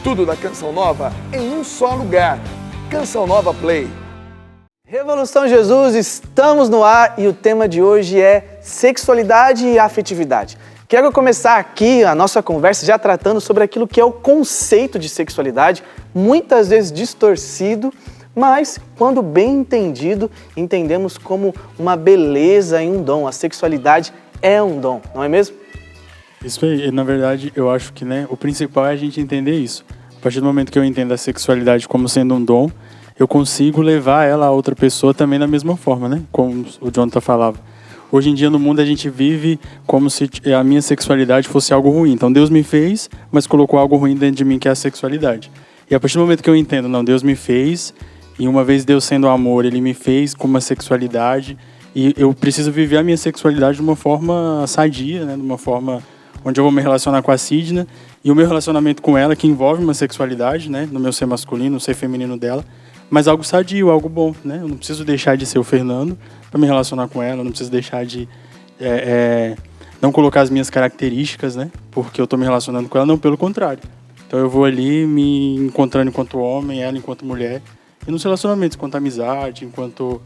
Tudo da Canção Nova em um só lugar. Canção Nova Play. Revolução Jesus, estamos no ar e o tema de hoje é sexualidade e afetividade. Quero começar aqui a nossa conversa já tratando sobre aquilo que é o conceito de sexualidade, muitas vezes distorcido, mas quando bem entendido, entendemos como uma beleza e um dom. A sexualidade é um dom, não é mesmo? Isso aí, na verdade, eu acho que o principal é a gente entender isso. A partir do momento que eu entendo a sexualidade como sendo um dom, eu consigo levar ela a outra pessoa também da mesma forma, né? Como o Jonathan falava. Hoje em dia no mundo a gente vive como se a minha sexualidade fosse algo ruim. Então Deus me fez, mas colocou algo ruim dentro de mim, que é a sexualidade. E a partir do momento que eu entendo, não, Deus me fez, e uma vez Deus sendo amor, Ele me fez com uma sexualidade, e eu preciso viver a minha sexualidade de uma forma sadia, né? De uma forma onde eu vou me relacionar com a Sidna, e o meu relacionamento com ela, que envolve uma sexualidade, né? No meu ser masculino, no ser feminino dela, mas algo sadio, algo bom, né? Eu não preciso deixar de ser o Fernando para me relacionar com ela, eu não preciso deixar de não colocar as minhas características, né? Porque eu estou me relacionando com ela, não, pelo contrário. Então eu vou ali me encontrando enquanto homem, ela enquanto mulher, e nos relacionamentos, enquanto amizade, enquanto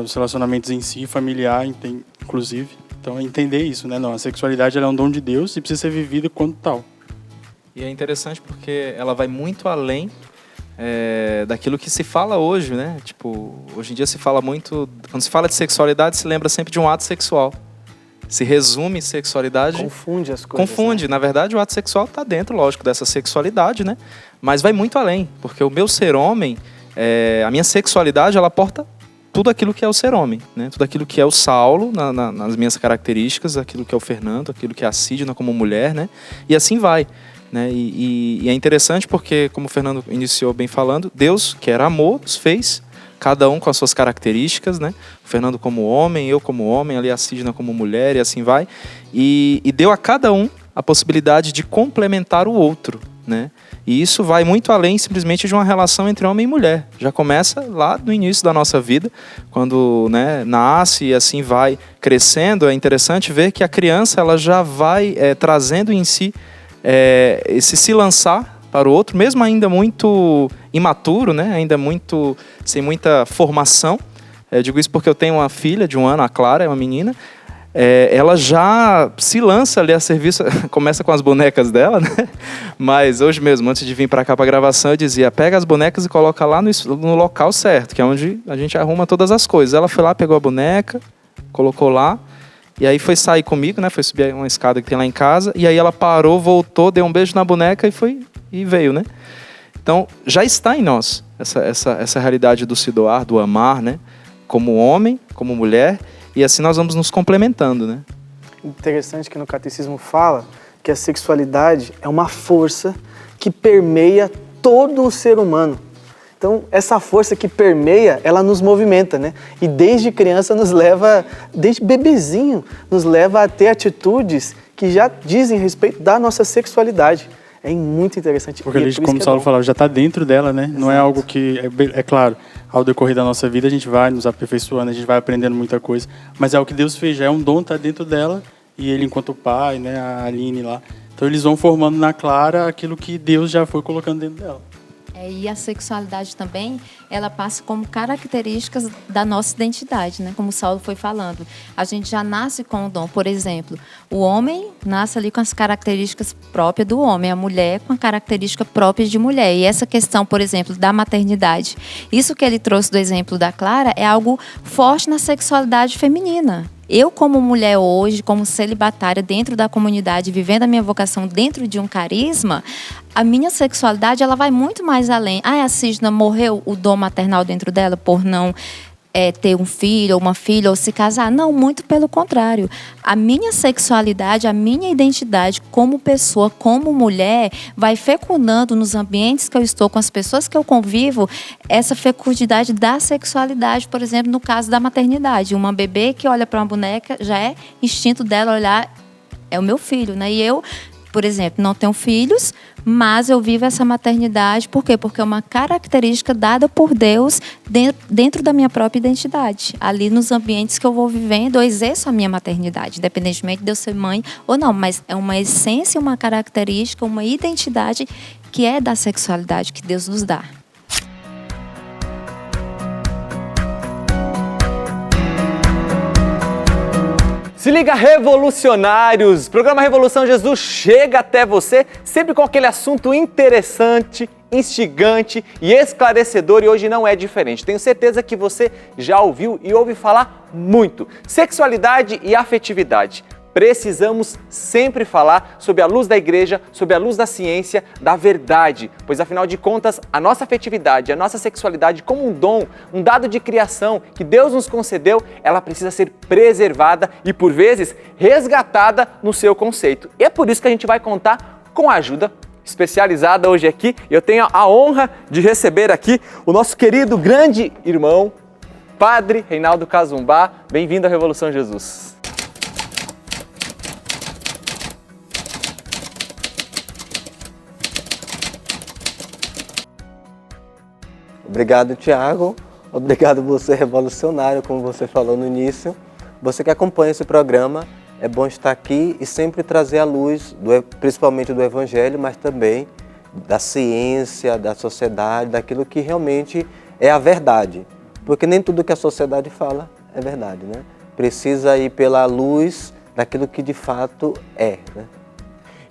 os relacionamentos em si, familiar, inclusive. Então é entender isso, né? Não, a sexualidade ela é um dom de Deus e precisa ser vivida quanto tal. E é interessante porque ela vai muito além daquilo que se fala hoje, né? Tipo, hoje em dia se fala muito... Quando se fala de sexualidade, se lembra sempre de um ato sexual. Se resume sexualidade... Confunde as coisas. Confunde. Né? Na verdade, o ato sexual está dentro, lógico, dessa sexualidade, né? Mas vai muito além. Porque o meu ser homem, a minha sexualidade, ela porta tudo aquilo que é o ser homem, né? Tudo aquilo que é o Saulo, nas minhas características, aquilo que é o Fernando, aquilo que é a Sidna como mulher, né? E assim vai. Né? E é interessante porque, como o Fernando iniciou bem falando, Deus, que era amor, nos fez, cada um com as suas características, né? O Fernando como homem, eu como homem, ali a Sidna como mulher, e assim vai. E deu a cada um a possibilidade de complementar o outro, né? E isso vai muito além simplesmente de uma relação entre homem e mulher. Já começa lá no início da nossa vida, quando, né, nasce e assim vai crescendo. É interessante ver que a criança ela já vai trazendo em si esse se lançar para o outro, mesmo ainda muito imaturo, né? Ainda muito sem muita formação. Eu digo isso porque eu tenho uma filha de 1 ano, a Clara, é uma menina. Ela já se lança ali a serviço, começa com as bonecas dela, né? Mas hoje mesmo, antes de vir para cá para a gravação, eu dizia, pega as bonecas e coloca lá no local certo, que é onde a gente arruma todas as coisas. Ela foi lá, pegou a boneca, colocou lá, e aí foi sair comigo, né? Foi subir uma escada que tem lá em casa, e aí ela parou, voltou, deu um beijo na boneca e veio, né? Então, já está em nós essa realidade do se doar, do amar, né? Como homem, como mulher, e assim nós vamos nos complementando, né? Interessante que no catecismo fala que a sexualidade é uma força que permeia todo o ser humano. Então, essa força que permeia, ela nos movimenta, né? E desde criança nos leva, desde bebezinho, nos leva a ter atitudes que já dizem respeito da nossa sexualidade. É muito interessante. Porque, como o Saulo falava, já está dentro dela, né? Exato. Não é algo que... É claro, ao decorrer da nossa vida, a gente vai nos aperfeiçoando, a gente vai aprendendo muita coisa, mas é o que Deus fez, já é um dom, está dentro dela, e ele enquanto pai, né? A Aline lá. Então, eles vão formando na Clara aquilo que Deus já foi colocando dentro dela. E a sexualidade também, ela passa como características da nossa identidade, né? Como o Saulo foi falando. A gente já nasce com o dom. Por exemplo, o homem nasce ali com as características próprias do homem, a mulher com a característica própria de mulher. E essa questão, por exemplo, da maternidade. Isso que ele trouxe do exemplo da Clara é algo forte na sexualidade feminina. Eu, como mulher hoje, como celibatária dentro da comunidade, vivendo a minha vocação dentro de um carisma, a minha sexualidade ela vai muito mais além. A Sidna morreu o dom maternal dentro dela por não ter um filho ou uma filha ou se casar. Não, muito pelo contrário. A minha sexualidade, a minha identidade como pessoa, como mulher, vai fecundando nos ambientes que eu estou, com as pessoas que eu convivo, essa fecundidade da sexualidade, por exemplo, no caso da maternidade. Uma bebê que olha para uma boneca, já é instinto dela olhar, é o meu filho, né? E eu, por exemplo, não tenho filhos, mas eu vivo essa maternidade. Por quê? Porque é uma característica dada por Deus dentro da minha própria identidade. Ali nos ambientes que eu vou vivendo, eu exerço a minha maternidade, independentemente de eu ser mãe ou não. Mas é uma essência, uma característica, uma identidade que é da sexualidade que Deus nos dá. Se liga, revolucionários! O programa Revolução Jesus chega até você sempre com aquele assunto interessante, instigante e esclarecedor, e hoje não é diferente. Tenho certeza que você já ouviu e ouve falar muito. Sexualidade e afetividade. Precisamos sempre falar sob a luz da igreja, sob a luz da ciência, da verdade, pois afinal de contas, a nossa afetividade, a nossa sexualidade como um dom, um dado de criação que Deus nos concedeu, ela precisa ser preservada e, por vezes, resgatada no seu conceito. E é por isso que a gente vai contar com a ajuda especializada hoje aqui. Eu tenho a honra de receber aqui o nosso querido grande irmão, Padre Reinaldo Cazumbá. Bem-vindo à Revolução Jesus. Obrigado, Tiago. Obrigado você, revolucionário, como você falou no início. Você que acompanha esse programa, é bom estar aqui e sempre trazer a luz, principalmente do Evangelho, mas também da ciência, da sociedade, daquilo que realmente é a verdade. Porque nem tudo que a sociedade fala é verdade, né? Precisa ir pela luz daquilo que de fato é, né?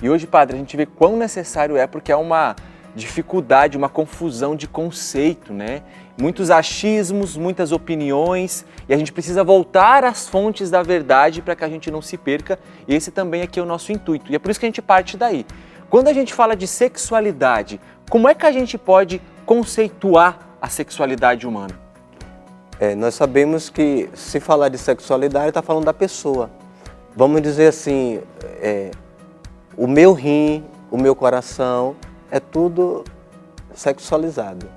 E hoje, Padre, a gente vê quão necessário é, porque é uma dificuldade, uma confusão de conceito, né? Muitos achismos, muitas opiniões, e a gente precisa voltar às fontes da verdade para que a gente não se perca, e esse também aqui é o nosso intuito, e é por isso que a gente parte daí. Quando a gente fala de sexualidade, como é que a gente pode conceituar a sexualidade humana? Nós sabemos que se falar de sexualidade, está falando da pessoa. Vamos dizer assim, o meu rim, o meu coração, é tudo sexualizado,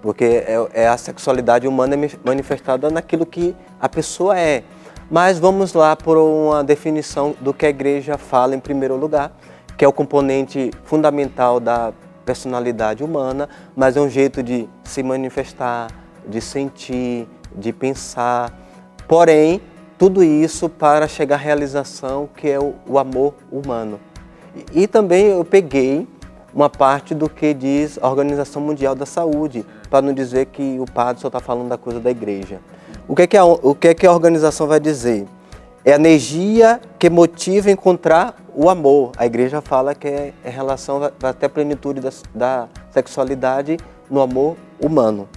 porque é a sexualidade humana manifestada naquilo que a pessoa é. Mas vamos lá por uma definição do que a igreja fala em primeiro lugar, que é o componente fundamental da personalidade humana, mas é um jeito de se manifestar, de sentir, de pensar. Porém, tudo isso para chegar à realização que é o amor humano. E também eu peguei uma parte do que diz a Organização Mundial da Saúde, para não dizer que o padre só está falando da coisa da igreja. O que é que a organização vai dizer? É a energia que motiva a encontrar o amor. A igreja fala que é relação até a plenitude da sexualidade no amor humano.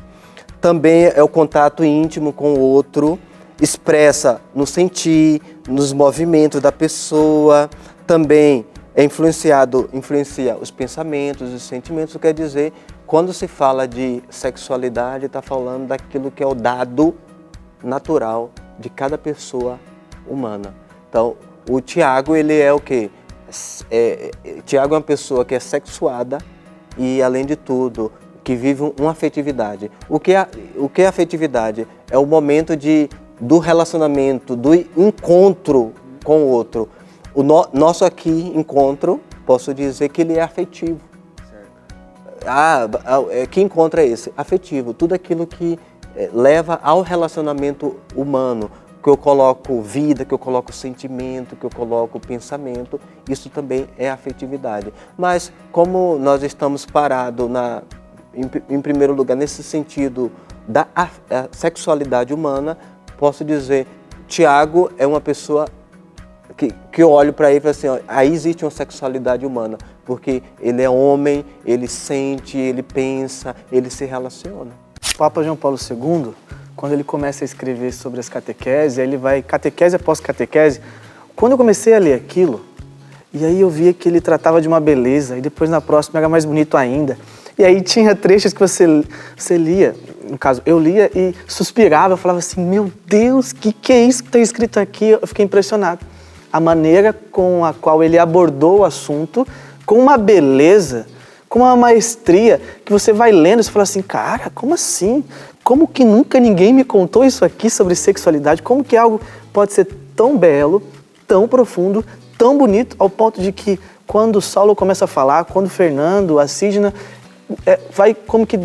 Também é o contato íntimo com o outro, expressa no sentir, nos movimentos da pessoa, também influencia os pensamentos, os sentimentos. Quer dizer, quando se fala de sexualidade, está falando daquilo que é o dado natural de cada pessoa humana. Então, o Tiago, ele é o quê? Tiago é uma pessoa que é sexuada e, além de tudo, que vive uma afetividade. O que é afetividade? É o momento do relacionamento, do encontro com o outro. O nosso aqui encontro, posso dizer que ele é afetivo. Que encontro é esse? Afetivo. Tudo aquilo que leva ao relacionamento humano, que eu coloco vida, que eu coloco sentimento, que eu coloco pensamento, isso também é afetividade. Mas como nós estamos parados em primeiro lugar nesse sentido da sexualidade humana, posso dizer, Tiago é uma pessoa que eu olho para ele e falo assim, ó, aí existe uma sexualidade humana, porque ele é homem, ele sente, ele pensa, ele se relaciona. O Papa João Paulo II, quando ele começa a escrever sobre as catequeses, aí ele vai catequese após catequese. Quando eu comecei a ler aquilo, e aí eu via que ele tratava de uma beleza, e depois na próxima era mais bonito ainda. E aí tinha trechos que você lia, no caso, eu lia e suspirava, eu falava assim, meu Deus, que é isso que está escrito aqui? Eu fiquei impressionado. A maneira com a qual ele abordou o assunto, com uma beleza, com uma maestria, que você vai lendo e você fala assim, cara, como assim? Como que nunca ninguém me contou isso aqui sobre sexualidade? Como que algo pode ser tão belo, tão profundo, tão bonito, ao ponto de que quando o Saulo começa a falar, quando o Fernando, a Sidna, vai como que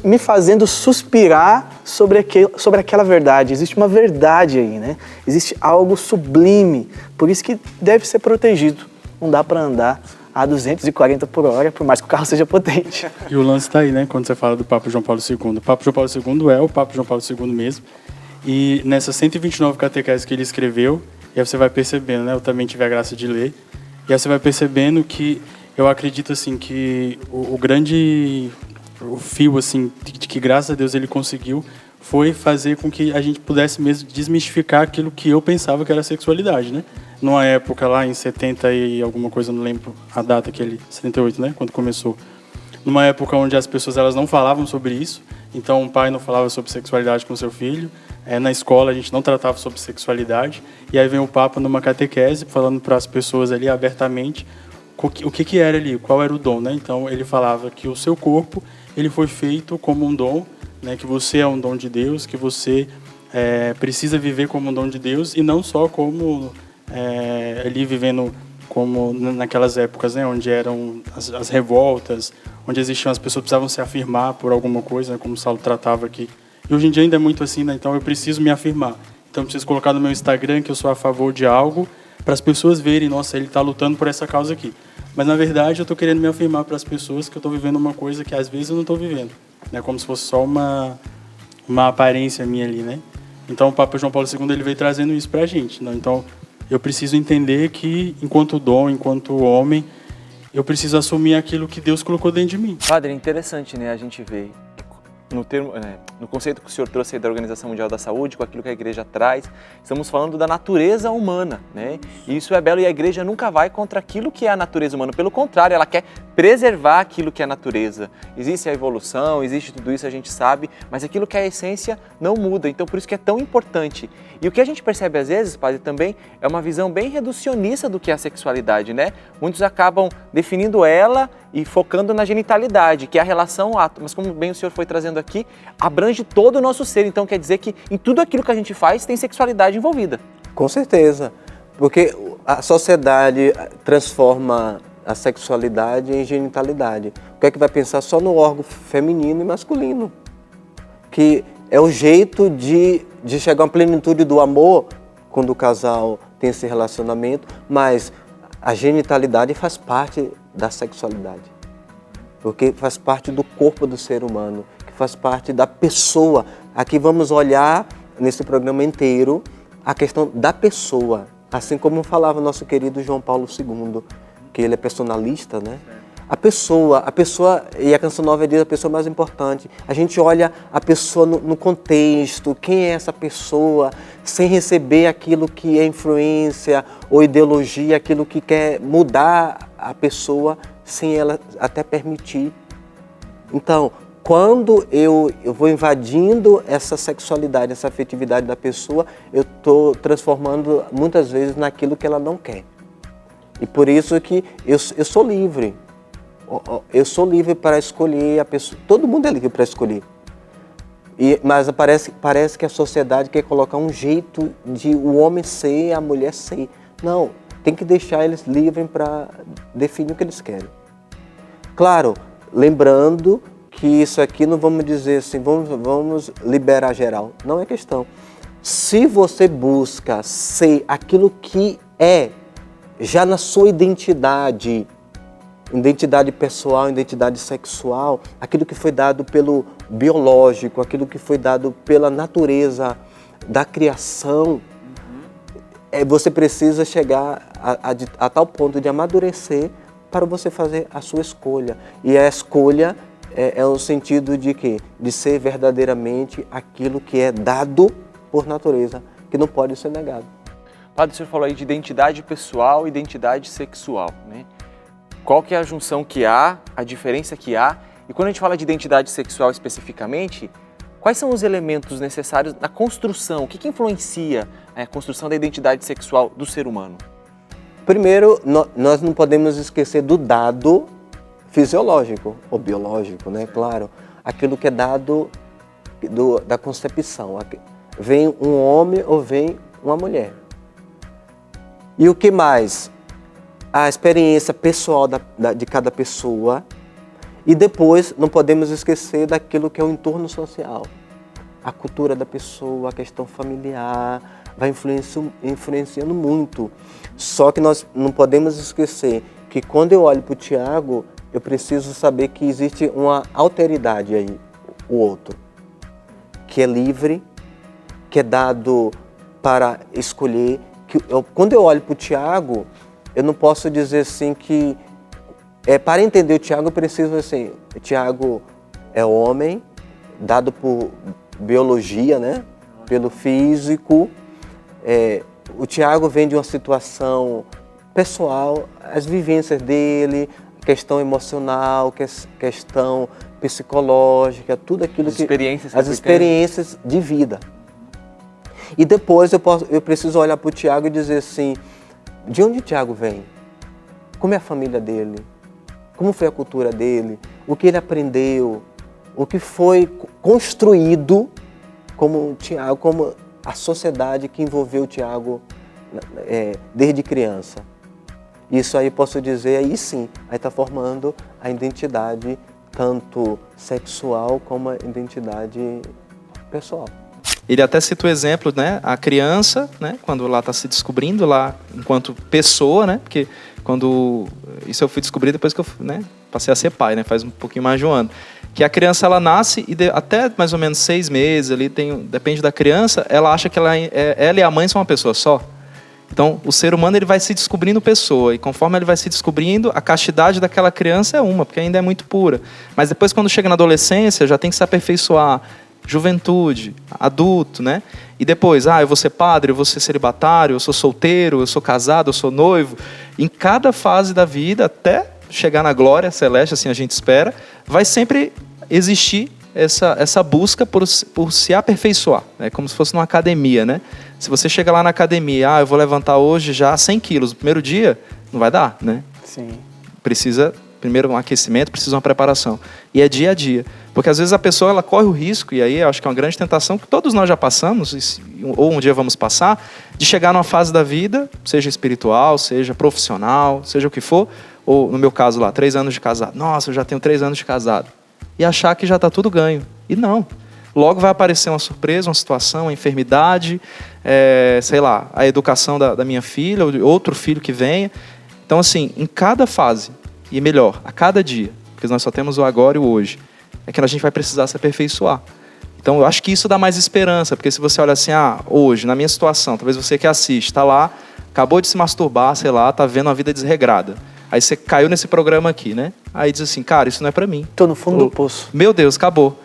me fazendo suspirar sobre aquela verdade. Existe uma verdade aí, né? Existe algo sublime, por isso que deve ser protegido. Não dá para andar a 240 por hora, por mais que o carro seja potente. E o lance está aí, né? Quando você fala do Papa João Paulo II. O Papa João Paulo II é o Papa João Paulo II mesmo. E nessas 129 catequeses que ele escreveu, e aí você vai percebendo, né? Eu também tive a graça de ler. E aí você vai percebendo que eu acredito, assim, que o fio, assim, de que graças a Deus ele conseguiu foi fazer com que a gente pudesse mesmo desmistificar aquilo que eu pensava que era sexualidade, né? Numa época lá em 70 e alguma coisa, não lembro a data que ele... 78, né? Quando começou. Numa época onde as pessoas elas não falavam sobre isso. Então, um pai não falava sobre sexualidade com seu filho. Na escola, a gente não tratava sobre sexualidade. E aí vem o Papa numa catequese, falando para as pessoas ali abertamente o que era ali, qual era o dom, né? Então, ele falava que o seu corpo, ele foi feito como um dom, né? Que você é um dom de Deus, que você precisa viver como um dom de Deus e não só como ali vivendo como naquelas épocas, né? Onde eram as revoltas, onde existiam as pessoas precisavam se afirmar por alguma coisa, né? Como o Saulo tratava aqui. E hoje em dia ainda é muito assim, né? Então eu preciso me afirmar. Então eu preciso colocar no meu Instagram que eu sou a favor de algo para as pessoas verem, nossa, ele está lutando por essa causa aqui. Mas na verdade eu estou querendo me afirmar para as pessoas que eu estou vivendo uma coisa que às vezes eu não estou vivendo, né? Como se fosse só uma aparência minha ali, né? Então o Papa João Paulo II ele veio trazendo isso para a gente, né? Então eu preciso entender que enquanto dom, enquanto homem, eu preciso assumir aquilo que Deus colocou dentro de mim. Padre, é interessante, né, a gente ver no conceito que o senhor trouxe aí da Organização Mundial da Saúde, com aquilo que a igreja traz, estamos falando da natureza humana, né? E isso é belo e a igreja nunca vai contra aquilo que é a natureza humana. Pelo contrário, ela quer preservar aquilo que é a natureza. Existe a evolução, existe tudo isso, a gente sabe, mas aquilo que é a essência não muda. Então, por isso que é tão importante. E o que a gente percebe às vezes, Padre, também é uma visão bem reducionista do que é a sexualidade, né? Muitos acabam definindo ela e focando na genitalidade, que é a relação ato. Mas como bem o senhor foi trazendo aqui, abrange todo o nosso ser. Então quer dizer que em tudo aquilo que a gente faz tem sexualidade envolvida. Com certeza, porque a sociedade transforma a sexualidade em genitalidade. O que é que vai pensar só no órgão feminino e masculino? Que é o jeito de chegar à plenitude do amor quando o casal tem esse relacionamento, mas a genitalidade faz parte da sexualidade, porque faz parte do corpo do ser humano, que faz parte da pessoa. Aqui vamos olhar nesse programa inteiro a questão da pessoa, assim como falava nosso querido João Paulo II, que ele é personalista, né? A pessoa, e a Canção Nova diz a pessoa mais importante. A gente olha a pessoa no contexto, quem é essa pessoa, sem receber aquilo que é influência ou ideologia, aquilo que quer mudar a pessoa, sem ela até permitir. Então, quando eu vou invadindo essa sexualidade, essa afetividade da pessoa, eu estou transformando muitas vezes naquilo que ela não quer. E por isso que eu sou livre. Eu sou livre para escolher a pessoa. Todo mundo é livre para escolher. Mas parece que a sociedade quer colocar um jeito de o homem ser, a mulher ser. Não, tem que deixar eles livres para definir o que eles querem. Claro, lembrando que isso aqui não vamos dizer assim, vamos liberar geral. Não é questão. Se você busca ser aquilo que é, já na sua identidade pessoal, identidade sexual, aquilo que foi dado pelo biológico, aquilo que foi dado pela natureza da criação, você precisa chegar a tal ponto de amadurecer para você fazer a sua escolha. E a escolha é o sentido de quê? De ser verdadeiramente aquilo que é dado por natureza, que não pode ser negado. Padre, o senhor falou aí de identidade pessoal e identidade sexual, né? Qual que é a junção que há, a diferença que há? E quando a gente fala de identidade sexual especificamente, quais são os elementos necessários na construção? O que influencia a construção da identidade sexual do ser humano? Primeiro, nós não podemos esquecer do dado fisiológico, ou biológico, né? Claro, aquilo que é dado da concepção. Vem um homem ou vem uma mulher. E o que mais? A experiência pessoal de cada pessoa. E depois, não podemos esquecer daquilo que é o entorno social. A cultura da pessoa, a questão familiar, vai influenciando muito. Só que nós não podemos esquecer que quando eu olho para o Tiago, eu preciso saber que existe uma alteridade aí, o outro, que é livre, que é dado para escolher. Quando eu olho para o Tiago, eu não posso dizer assim que... para entender o Tiago, eu preciso assim, o Tiago é homem, dado por biologia, né? Pelo físico. O Tiago vem de uma situação pessoal, as vivências dele, questão emocional, questão psicológica, tudo aquilo as experiências de vida. E depois eu preciso olhar para o Tiago e dizer assim, de onde o Tiago vem? Como é a família dele? Como foi a cultura dele? O que ele aprendeu? O que foi construído como Tiago, como a sociedade que envolveu o Tiago desde criança. Isso aí posso dizer, aí sim, aí está formando a identidade tanto sexual como a identidade pessoal. Ele até cita o exemplo, né? A criança, né? Quando ela está se descobrindo lá enquanto pessoa, né? Porque isso eu fui descobrir depois que eu, né, passei a ser pai, né? Faz um pouquinho mais de um ano. Que a criança, ela nasce e até mais ou menos 6 meses, ali depende da criança, ela acha que ela e a mãe são uma pessoa só. Então, o ser humano ele vai se descobrindo pessoa, e conforme ele vai se descobrindo, a castidade daquela criança é uma, porque ainda é muito pura. Mas depois, quando chega na adolescência, já tem que se aperfeiçoar. Juventude, adulto, né? E depois, eu vou ser padre, eu vou ser celibatário, eu sou solteiro, eu sou casado, eu sou noivo. Em cada fase da vida, até chegar na glória celeste, assim a gente espera, vai sempre existir essa busca por se aperfeiçoar, né? Como se fosse numa academia, né? Se você chega lá na academia, eu vou levantar hoje já 100 quilos no primeiro dia, não vai dar, né? Sim. Precisa, primeiro, um aquecimento, precisa uma preparação. E é dia a dia. Porque às vezes a pessoa ela corre o risco, e aí eu acho que é uma grande tentação, que todos nós já passamos, ou um dia vamos passar, de chegar numa fase da vida, seja espiritual, seja profissional, seja o que for, ou no meu caso lá, 3 anos de casado. Nossa, eu já tenho 3 anos de casado. E achar que já está tudo ganho. E não. Logo vai aparecer uma surpresa, uma situação, uma enfermidade, sei lá, a educação da minha filha, ou de outro filho que venha. Então, assim, em cada fase, e melhor, a cada dia, porque nós só temos o agora e o hoje, é que a gente vai precisar se aperfeiçoar. Então, eu acho que isso dá mais esperança, porque se você olha assim, hoje, na minha situação, talvez você que assiste, está lá, acabou de se masturbar, sei lá, está vendo uma vida desregrada. Aí você caiu nesse programa aqui, né? Aí diz assim, cara, isso não é pra mim. Tô no fundo do poço. Meu Deus, acabou.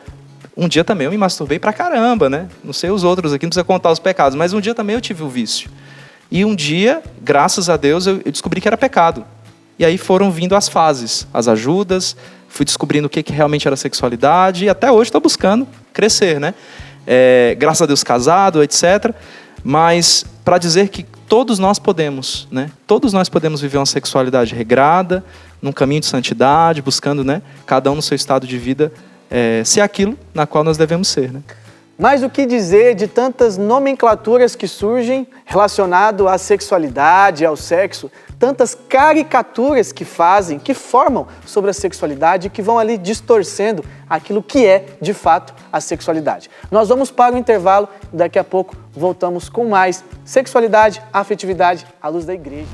Um dia também eu me masturbei pra caramba, né? Não sei os outros aqui, não precisa contar os pecados, mas um dia também eu tive o vício. E um dia, graças a Deus, eu descobri que era pecado. E aí foram vindo as fases, as ajudas, fui descobrindo o que realmente era sexualidade, e até hoje estou buscando crescer, né? Graças a Deus casado, etc. Mas para dizer que todos nós podemos, né? Todos nós podemos viver uma sexualidade regrada, num caminho de santidade, buscando, né? Cada um no seu estado de vida, ser aquilo na qual nós devemos ser, né? Mas o que dizer de tantas nomenclaturas que surgem relacionado à sexualidade, ao sexo, tantas caricaturas que fazem, que formam sobre a sexualidade e que vão ali distorcendo aquilo que é, de fato, a sexualidade. Nós vamos para o intervalo e daqui a pouco voltamos com mais sexualidade, afetividade à luz da igreja.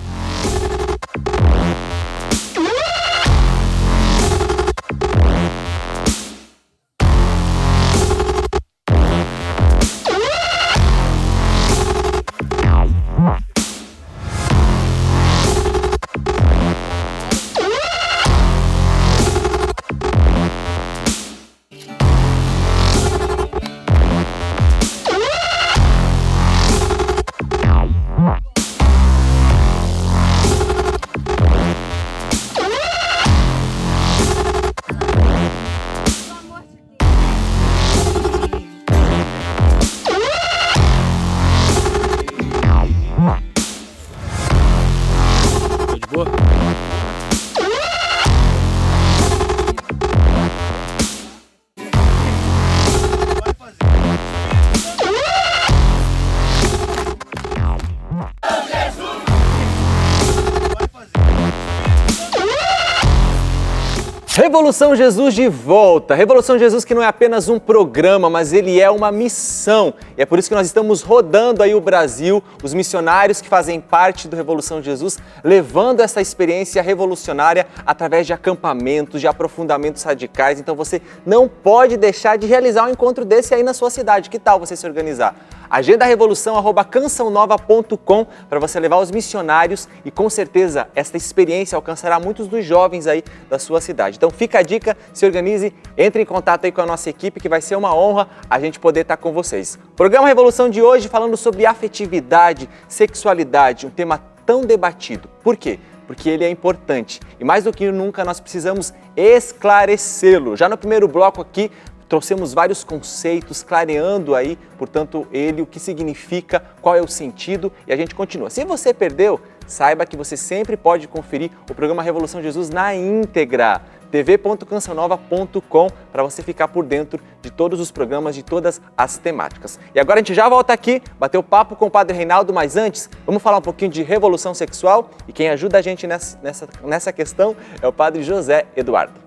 Revolução Jesus de volta. Revolução Jesus que não é apenas um programa, mas ele é uma missão. E é por isso que nós estamos rodando aí o Brasil, os missionários que fazem parte do Revolução Jesus, levando essa experiência revolucionária através de acampamentos, de aprofundamentos radicais. Então você não pode deixar de realizar um encontro desse aí na sua cidade. Que tal você se organizar? agendarevolução@cançãonova.com para você levar os missionários e com certeza esta experiência alcançará muitos dos jovens aí da sua cidade. Então fica a dica, se organize, entre em contato aí com a nossa equipe que vai ser uma honra a gente poder estar com vocês. Programa Revolução de hoje falando sobre afetividade, sexualidade, um tema tão debatido. Por quê? Porque ele é importante e mais do que nunca nós precisamos esclarecê-lo. Já no primeiro bloco aqui, trouxemos vários conceitos, clareando aí, portanto, ele, o que significa, qual é o sentido, e a gente continua. Se você perdeu, saiba que você sempre pode conferir o programa Revolução Jesus na íntegra, tv.cançãonova.com, para você ficar por dentro de todos os programas, de todas as temáticas. E agora a gente já volta aqui, bater o papo com o Padre Reinaldo, mas antes, vamos falar um pouquinho de revolução sexual, e quem ajuda a gente nessa questão é o Padre José Eduardo.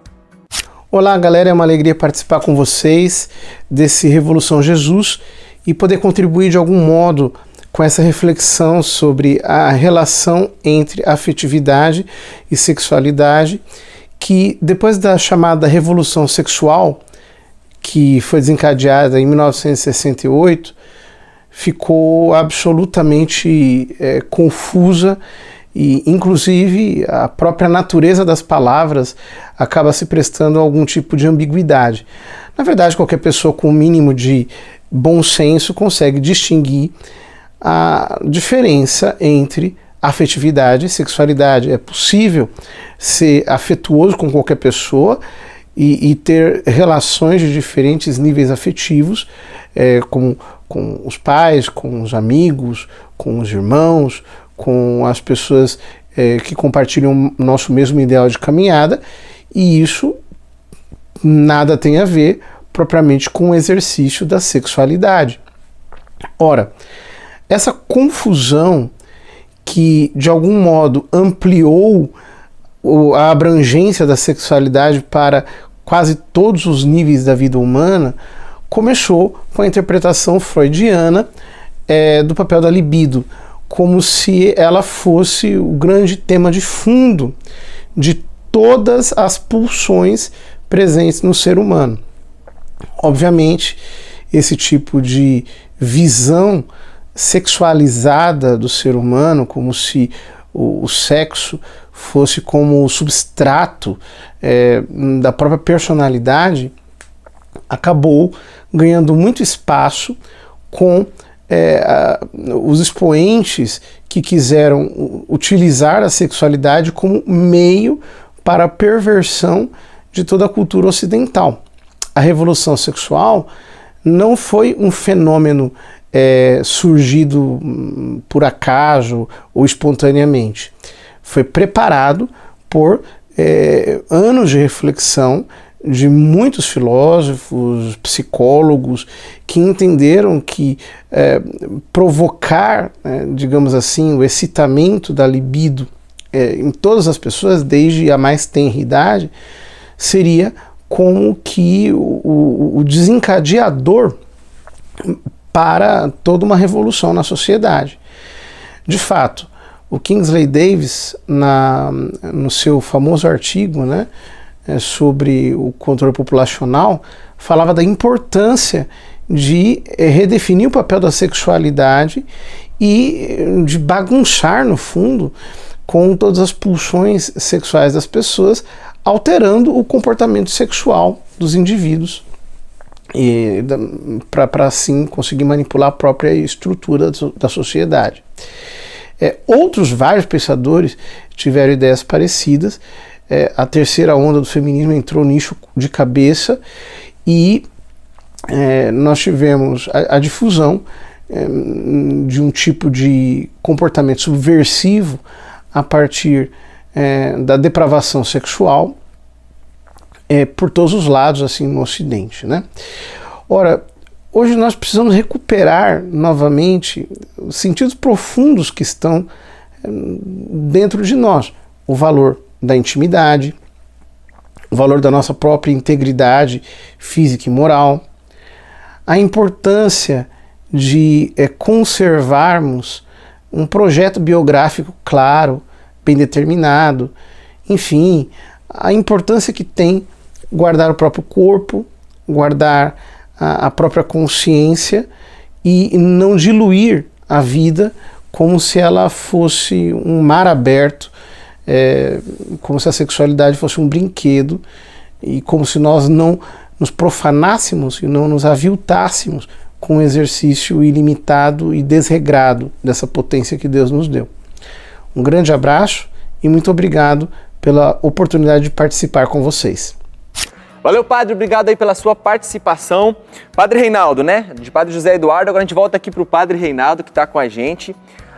Olá galera, é uma alegria participar com vocês desse Revolução Jesus e poder contribuir de algum modo com essa reflexão sobre a relação entre afetividade e sexualidade, que depois da chamada Revolução Sexual, que foi desencadeada em 1968, ficou absolutamente confusa. E, inclusive, a própria natureza das palavras acaba se prestando a algum tipo de ambiguidade. Na verdade, qualquer pessoa com o mínimo de bom senso consegue distinguir a diferença entre afetividade e sexualidade. É possível ser afetuoso com qualquer pessoa e ter relações de diferentes níveis afetivos, com os pais, com os amigos, com os irmãos, com as pessoas que compartilham o nosso mesmo ideal de caminhada, e isso nada tem a ver propriamente com o exercício da sexualidade. Ora, essa confusão que de algum modo ampliou a abrangência da sexualidade para quase todos os níveis da vida humana começou com a interpretação freudiana do papel da libido, como se ela fosse o grande tema de fundo de todas as pulsões presentes no ser humano. Obviamente, esse tipo de visão sexualizada do ser humano, como se o sexo fosse como o substrato da própria personalidade, acabou ganhando muito espaço com os expoentes que quiseram utilizar a sexualidade como meio para a perversão de toda a cultura ocidental. A revolução sexual não foi um fenômeno surgido por acaso ou espontaneamente. Foi preparado por anos de reflexão de muitos filósofos, psicólogos, que entenderam que provocar, digamos assim, o excitamento da libido em todas as pessoas, desde a mais tenra idade, seria como que o desencadeador para toda uma revolução na sociedade. De fato, o Kingsley Davis, no seu famoso artigo, sobre o controle populacional, falava da importância de redefinir o papel da sexualidade e de bagunçar, no fundo, com todas as pulsões sexuais das pessoas, alterando o comportamento sexual dos indivíduos para assim conseguir manipular a própria estrutura da sociedade. Outros vários pensadores tiveram ideias parecidas. A terceira onda do feminismo entrou nisso de cabeça e nós tivemos a difusão de um tipo de comportamento subversivo a partir da depravação sexual por todos os lados, assim, no Ocidente, Ora, hoje nós precisamos recuperar novamente os sentidos profundos que estão dentro de nós, o valor da intimidade, o valor da nossa própria integridade física e moral, a importância de conservarmos um projeto biográfico claro, bem determinado, enfim, a importância que tem guardar o próprio corpo, guardar a própria consciência e não diluir a vida como se ela fosse um mar aberto, como se a sexualidade fosse um brinquedo e como se nós não nos profanássemos e não nos aviltássemos com o exercício ilimitado e desregrado dessa potência que Deus nos deu. Um grande abraço e muito obrigado pela oportunidade de participar com vocês. Valeu, padre, obrigado aí pela sua participação. Padre Reinaldo, né? De Padre José Eduardo, agora a gente volta aqui para o Padre Reinaldo, que está com a gente.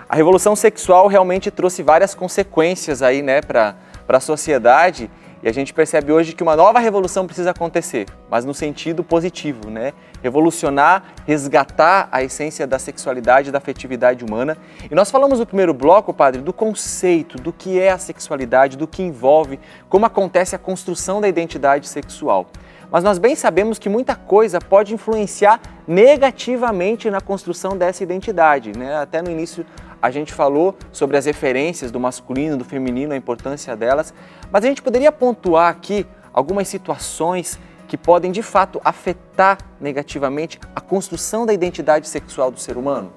A revolução sexual realmente trouxe várias consequências aí, né, para a sociedade, e a gente percebe hoje que uma nova revolução precisa acontecer, mas no sentido positivo, né? Revolucionar, resgatar a essência da sexualidade e da afetividade humana. E nós falamos no primeiro bloco, padre, do conceito, do que é a sexualidade, do que envolve, como acontece a construção da identidade sexual. Mas nós bem sabemos que muita coisa pode influenciar negativamente na construção dessa identidade, né? Até no início a gente falou sobre as referências do masculino, do feminino, a importância delas, mas a gente poderia pontuar aqui algumas situações que podem de fato afetar negativamente a construção da identidade sexual do ser humano?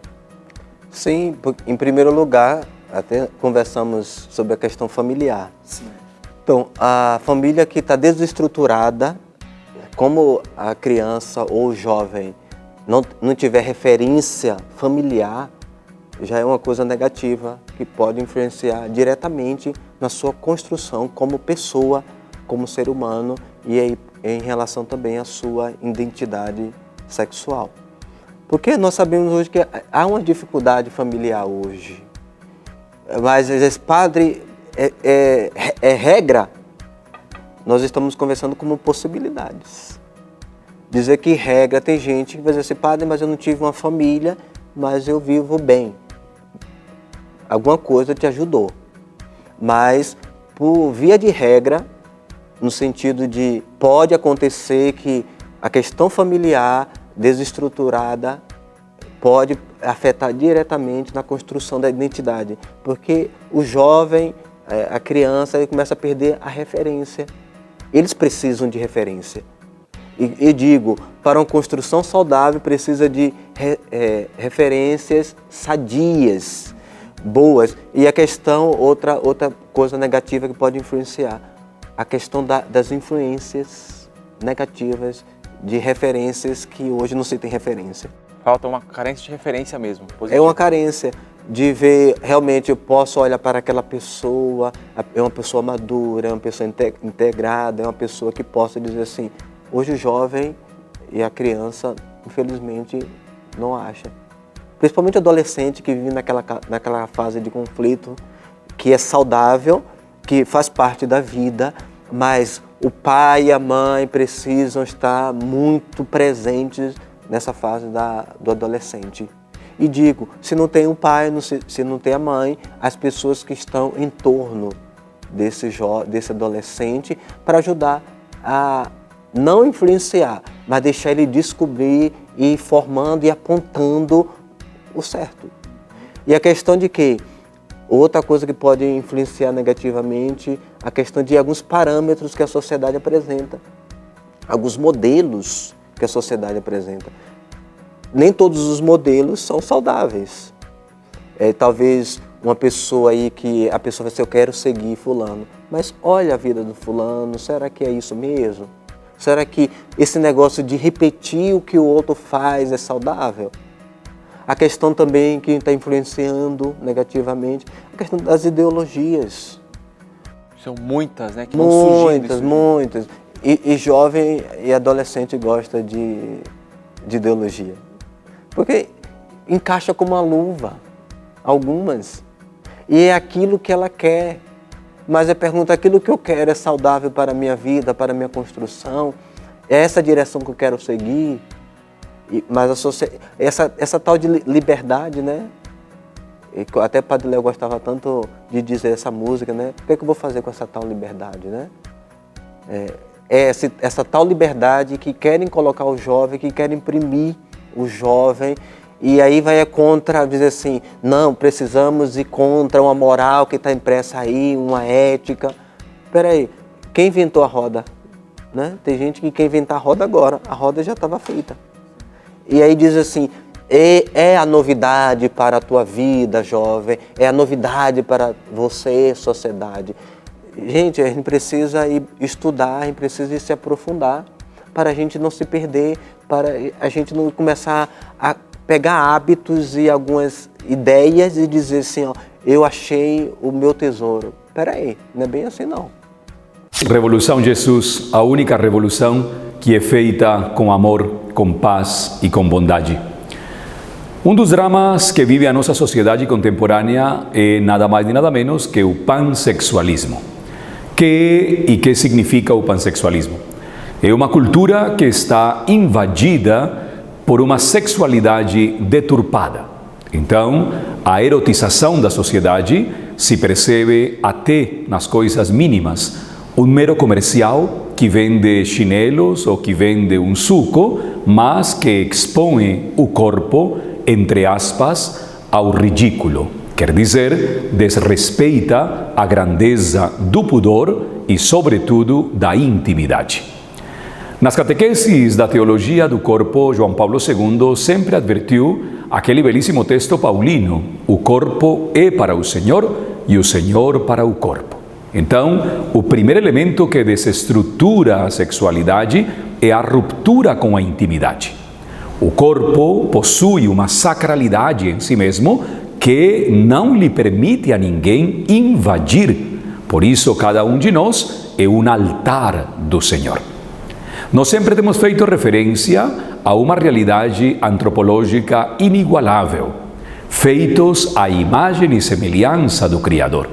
Sim, em primeiro lugar, até conversamos sobre a questão familiar. Sim. Então, a família que está desestruturada, como a criança ou o jovem não tiver referência familiar, já é uma coisa negativa que pode influenciar diretamente na sua construção como pessoa, como ser humano e aí, em relação também à sua identidade sexual. Porque nós sabemos hoje que há uma dificuldade familiar hoje, mas esse padre é regra, nós estamos conversando como possibilidades. Dizer que regra, tem gente que vai dizer assim, padre, mas eu não tive uma família, mas eu vivo bem. Alguma coisa te ajudou, mas por via de regra, no sentido de pode acontecer que a questão familiar desestruturada pode afetar diretamente na construção da identidade, porque o jovem, a criança, ele começa a perder a referência. Eles precisam de referência. E digo, para uma construção saudável precisa de referências sadias, boas. E a questão, outra coisa negativa que pode influenciar, a questão das influências negativas de referências que hoje não se tem referência. Falta uma carência de referência mesmo. Positiva. É uma carência de ver, realmente eu posso olhar para aquela pessoa, é uma pessoa madura, é uma pessoa integrada, é uma pessoa que possa dizer assim, hoje o jovem e a criança, infelizmente, não acha. Principalmente o adolescente que vive naquela fase de conflito, que é saudável, que faz parte da vida, mas o pai e a mãe precisam estar muito presentes nessa fase do adolescente. E digo, se não tem o pai, se não tem a mãe, as pessoas que estão em torno desse adolescente para ajudar a não influenciar, mas deixar ele descobrir e ir formando e apontando o certo. E a questão de que outra coisa que pode influenciar negativamente, a questão de alguns parâmetros que a sociedade apresenta, alguns modelos que a sociedade apresenta. Nem todos os modelos são saudáveis. Talvez uma pessoa aí que a pessoa vai dizer, eu quero seguir fulano, mas olha a vida do fulano, será que é isso mesmo? Será que esse negócio de repetir o que o outro faz é saudável? A questão também que está influenciando negativamente, a questão das ideologias. São muitas, né? Que vão surgindo. Muitas. E jovem e adolescente gosta de ideologia. Porque encaixa como uma luva, algumas. E é aquilo que ela quer. Mas a pergunta, aquilo que eu quero é saudável para a minha vida, para a minha construção? É essa direção que eu quero seguir? Mas essa tal de liberdade, né? E até o Padre Léo gostava tanto de dizer essa música, né? O que é que eu vou fazer com essa tal liberdade, né? essa tal liberdade que querem colocar o jovem, que querem imprimir o jovem, e aí vai contra, dizer assim, não, precisamos ir contra uma moral que está impressa aí, uma ética. Peraí, quem inventou a roda? Né? Tem gente que quer inventar a roda agora, a roda já estava feita. E aí diz assim, é a novidade para a tua vida, jovem, é a novidade para você, sociedade. Gente, a gente precisa ir estudar, a gente precisa ir se aprofundar para a gente não se perder, para a gente não começar a pegar hábitos e algumas ideias e dizer assim, ó, eu achei o meu tesouro. Peraí, não é bem assim não. Revolução Jesus, a única revolução que é feita com amor, com paz e com bondade. Um dos dramas que vive a nossa sociedade contemporânea é nada mais e nada menos que o pansexualismo. Que significa o pansexualismo? É uma cultura que está invadida por uma sexualidade deturpada. Então, a erotização da sociedade se percebe até nas coisas mínimas. Um mero comercial que vende chinelos ou que vende um suco, mas que expõe o corpo, entre aspas, ao ridículo. Quer dizer, desrespeita a grandeza do pudor e, sobretudo, da intimidade. Nas catequeses da teologia do corpo, João Paulo II sempre advertiu aquele belíssimo texto paulino: o corpo é para o Senhor e o Senhor para o corpo. Então, o primeiro elemento que desestrutura a sexualidade é a ruptura com a intimidade. O corpo possui uma sacralidade em si mesmo que não lhe permite a ninguém invadir. Por isso, cada um de nós é um altar do Senhor. Nós sempre temos feito referência a uma realidade antropológica inigualável, feitos à imagem e semelhança do Criador.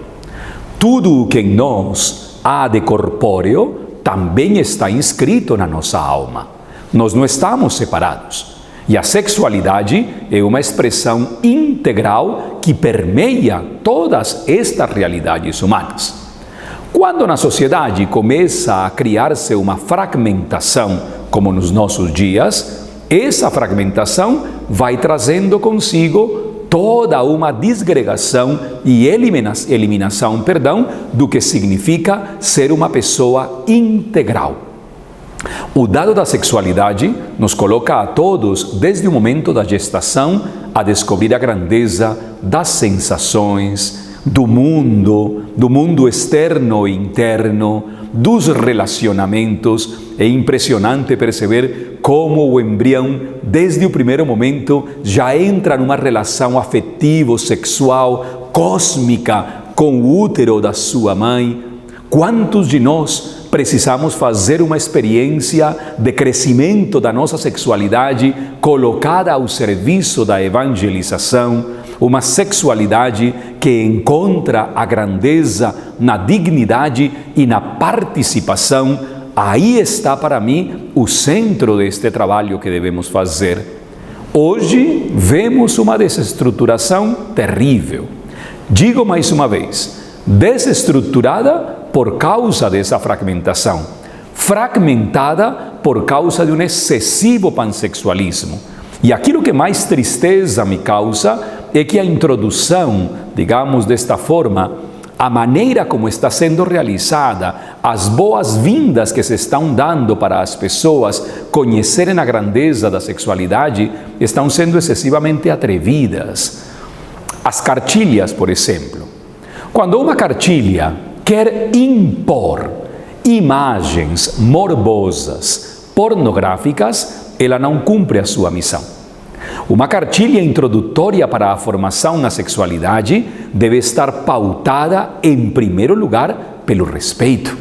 Tudo o que em nós há de corpóreo também está inscrito na nossa alma. Nós não estamos separados. E a sexualidade é uma expressão integral que permeia todas estas realidades humanas. Quando na sociedade começa a criar-se uma fragmentação, como nos nossos dias, essa fragmentação vai trazendo consigo toda uma desgregação e eliminação, do que significa ser uma pessoa integral. O dado da sexualidade nos coloca a todos, desde o momento da gestação, a descobrir a grandeza das sensações, do mundo externo e interno, dos relacionamentos. É impressionante perceber como o embrião, desde o primeiro momento, já entra numa relação afetivo-sexual, cósmica, com o útero da sua mãe. Quantos de nós precisamos fazer uma experiência de crescimento da nossa sexualidade colocada ao serviço da evangelização, uma sexualidade que encontra a grandeza na dignidade e na participação. Aí está para mim o centro deste trabalho que devemos fazer. Hoje vemos uma desestruturação terrível. Digo mais uma vez, desestruturada por causa dessa fragmentação, fragmentada por causa de um excessivo pansexualismo. E aquilo que mais tristeza me causa é que a introdução, digamos desta forma, a maneira como está sendo realizada, as boas-vindas que se estão dando para as pessoas conhecerem a grandeza da sexualidade, estão sendo excessivamente atrevidas. As cartilhas, por exemplo. Quando uma cartilha quer impor imagens morbosas, pornográficas, ela não cumpre a sua missão. Uma cartilha introdutória para a formação na sexualidade deve estar pautada, em primeiro lugar, pelo respeito.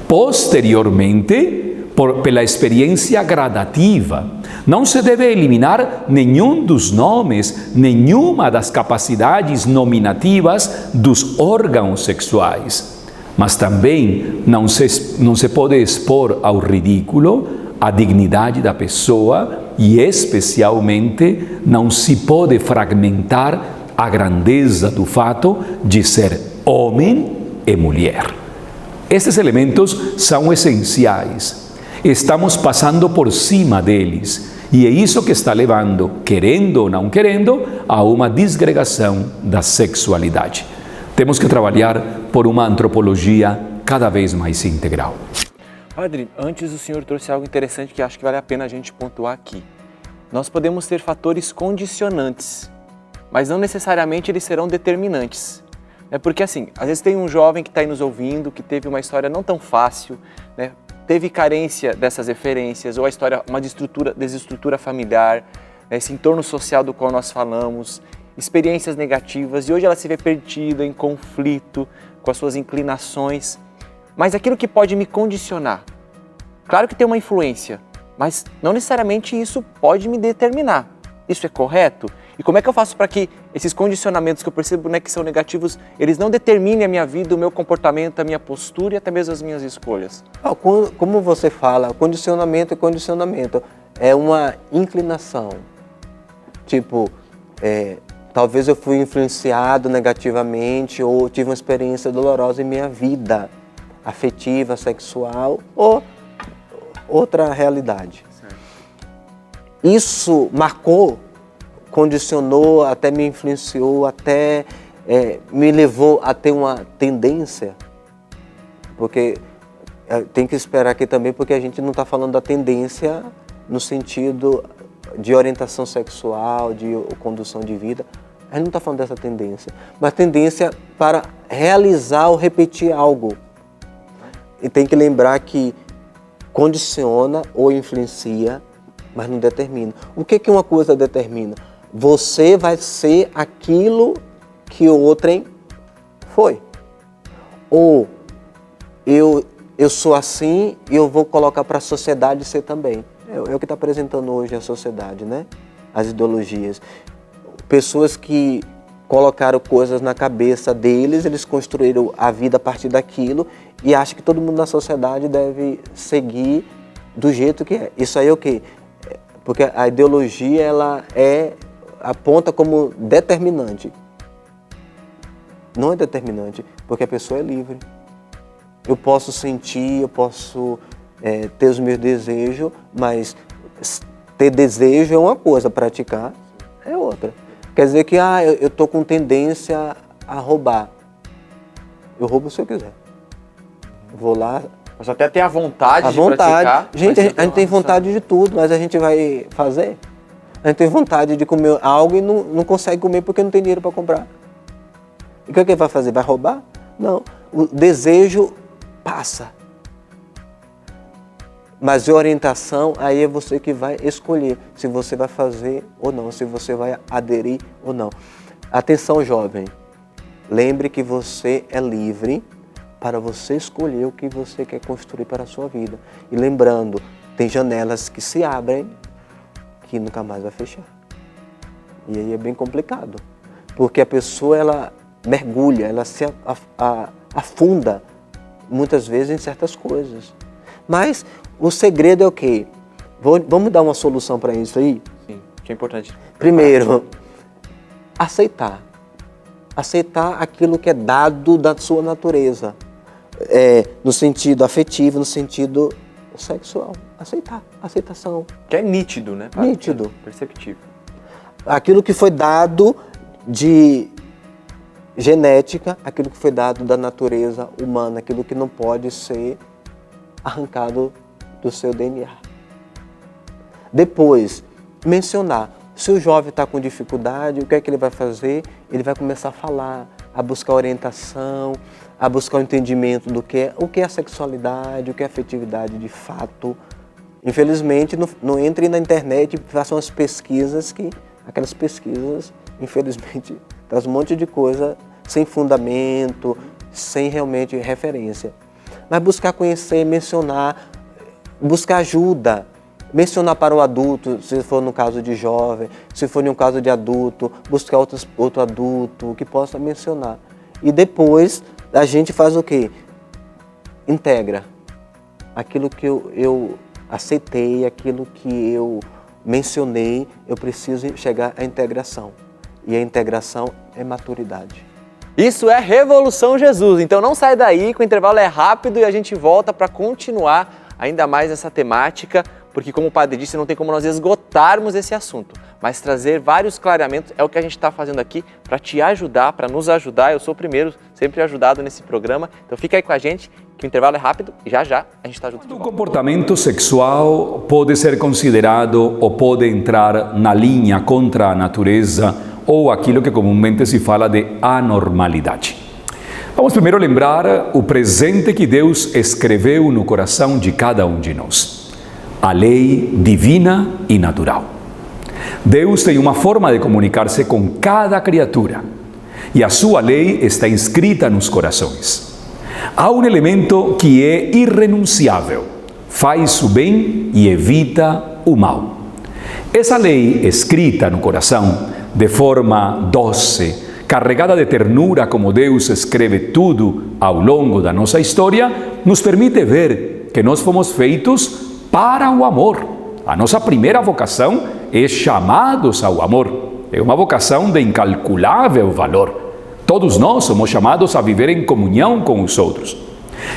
Posteriormente, pela experiência gradativa. Não se deve eliminar nenhum dos nomes, nenhuma das capacidades nominativas dos órgãos sexuais. Mas também não se pode expor ao ridículo a dignidade da pessoa e, especialmente, não se pode fragmentar a grandeza do fato de ser homem e mulher. Estes elementos são essenciais. Estamos passando por cima deles. E é isso que está levando, querendo ou não querendo, a uma desgregação da sexualidade. Temos que trabalhar por uma antropologia cada vez mais integral. Padre, antes o senhor trouxe algo interessante que acho que vale a pena a gente pontuar aqui. Nós podemos ter fatores condicionantes, mas não necessariamente eles serão determinantes. Porque assim, às vezes tem um jovem que está aí nos ouvindo, que teve uma história não tão fácil, né? Teve carência dessas referências, ou a história, uma desestrutura familiar, esse entorno social do qual nós falamos, experiências negativas, e hoje ela se vê perdida, em conflito com as suas inclinações. Mas aquilo que pode me condicionar, claro que tem uma influência, mas não necessariamente isso pode me determinar. Isso é correto? E como é que eu faço para que esses condicionamentos que eu percebo, né, que são negativos, eles não determinem a minha vida, o meu comportamento, a minha postura e até mesmo as minhas escolhas? Como você fala, condicionamento é condicionamento. É uma inclinação. Tipo, talvez eu fui influenciado negativamente ou tive uma experiência dolorosa em minha vida, afetiva, sexual ou outra realidade. Certo. Isso marcou, condicionou, até me influenciou, até me levou a ter uma tendência, porque tem que esperar aqui também, porque a gente não está falando da tendência no sentido de orientação sexual, de condução de vida, a gente não está falando dessa tendência, mas tendência para realizar ou repetir algo. E tem que lembrar que condiciona ou influencia, mas não determina. O que uma coisa determina? Você vai ser aquilo que o outrem foi. Ou eu sou assim e eu vou colocar para a sociedade ser também. É o que está apresentando hoje a sociedade, né? As ideologias. Pessoas que colocaram coisas na cabeça deles, eles construíram a vida a partir daquilo e acham que todo mundo na sociedade deve seguir do jeito que é. Isso aí é o quê? Porque a ideologia, ela aponta como determinante. Não é determinante, porque a pessoa é livre. Eu posso sentir, eu posso ter os meus desejos, mas ter desejo é uma coisa, praticar é outra. Quer dizer que eu estou com tendência a roubar. Eu roubo se eu quiser. Vou lá. Mas até ter a vontade de praticar. Gente, a gente tem vontade de tudo, mas a gente vai fazer. A gente tem vontade de comer algo e não consegue comer porque não tem dinheiro para comprar. E o que ele vai fazer? Vai roubar? Não. O desejo passa. Mas a orientação, aí é você que vai escolher se você vai fazer ou não, se você vai aderir ou não. Atenção, jovem. Lembre que você é livre para você escolher o que você quer construir para a sua vida. E lembrando, tem janelas que se abrem que nunca mais vai fechar. E aí é bem complicado. Porque a pessoa, ela mergulha, ela se afunda muitas vezes em certas coisas. Mas o segredo é o quê? Vamos dar uma solução para isso aí? Sim, que é importante. Primeiro, aceitar. Aceitar aquilo que é dado da sua natureza. No sentido afetivo, no sentido sexual. Aceitar. Aceitação. Que é nítido, né? Nítido. Perceptível. Aquilo que foi dado de genética, aquilo que foi dado da natureza humana, aquilo que não pode ser arrancado do seu DNA. Depois, mencionar. Se o jovem está com dificuldade, o que é que ele vai fazer? Ele vai começar a falar, a buscar orientação, a buscar o entendimento do que é a sexualidade, o que é a afetividade de fato. Infelizmente, não entre na internet e faça umas pesquisas que, aquelas pesquisas, infelizmente, traz um monte de coisa sem fundamento, sem realmente referência. Mas buscar conhecer, mencionar, buscar ajuda, mencionar para o adulto, se for no caso de jovem, se for em um caso de adulto, buscar outro adulto que possa mencionar. E depois a gente faz o quê? Integra. Aquilo que eu aceitei, aquilo que eu mencionei, eu preciso chegar à integração. E a integração é maturidade. Isso é Revolução Jesus. Então não sai daí, que o intervalo é rápido e a gente volta para continuar ainda mais essa temática, porque como o padre disse, não tem como nós esgotarmos esse assunto, mas trazer vários clareamentos é o que a gente está fazendo aqui para te ajudar, para nos ajudar. Eu sou o primeiro, sempre ajudado nesse programa, então fica aí com a gente, que o intervalo é rápido e já a gente está junto. O comportamento sexual pode ser considerado ou pode entrar na linha contra a natureza ou aquilo que comumente se fala de anormalidade. Vamos primeiro lembrar o presente que Deus escreveu no coração de cada um de nós. A lei divina e natural. Deus tem uma forma de comunicar-se com cada criatura e a sua lei está inscrita nos corações. Há um elemento que é irrenunciável: faz o bem e evita o mal. Essa lei escrita no coração de forma doce, carregada de ternura, como Deus escreve tudo ao longo da nossa história, nos permite ver que nós fomos feitos para o amor. A nossa primeira vocação é chamados ao amor. É uma vocação de incalculável valor. Todos nós somos chamados a viver em comunhão com os outros.